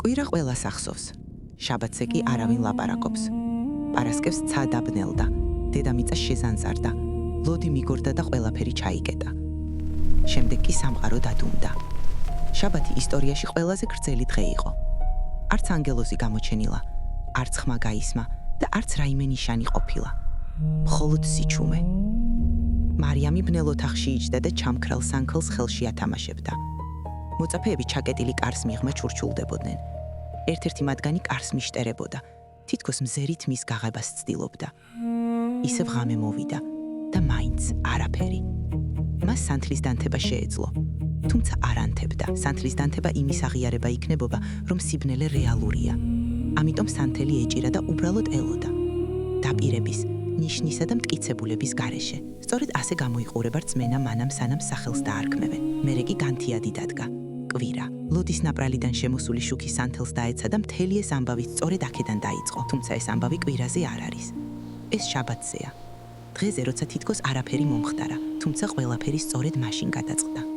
კვირა ყველას ახსოვს. შაბათზე კი არავინ ლაპარაკობს. პარასკევს ცა დაბნელდა, დედამიწა შეზანზარდა, ლოდი მიგორდა და ყველაფერი ჩაიკეტა. შემდეგ კი სამყარო დადუმდა. შაბათი ისტორიაში ყველაზე გრძელი დღე იყო. არც ანგელოზი გამოჩენილა, არც ხმა გაისმა და არც რაიმე ნიშანი ყოფილა. მხოლოდ სიჩუმე. მარიამი ბნელ ოთახში იჯდა და ჩამქრალ სანქელს ხელში ათამაშებდა. მოწაფეები ჩაკეტილი კარს მიღმა ჩურჩულდებოდნენ. ერთ-ერთი მათგანი კარს მიშტერებოდა, თითქოს მზერით მის გაღებას ცდილობდა. ისევ ღამე მოვიდა და მაინც არაფერი. მას სანთლის დანთება შეეძლო, თუმცა არ ანთებდა. სანთლის დანთება იმის აღიარება იქნებოდა, რომ სიბნელე რეალურია. ამიტომ სანთელი ეჭირა და უბრალოდ ელოდა. დაპირების, ნიშნისა და მტკიცებულების გარეშე. სწორედ ასე გამოიყურება რწმენა მანამ სანამ სახელს დაარქმევენ. მერე კი განთიადი დადგა. კვირა. ლოდის ნაპრალიდან შემოსული შუქი სანთელს დაეცა და მთელი ეს ამბავი სწორედ აქედან დაიწყო. თუმცა ეს ამბავი კვირაზე არ არის. ეს შაბათზეა. დღეზე, როცა თითქოს არაფერი მომხდარა, თუმცა ყველაფერი სწორედ მაშინ გადაწყდა.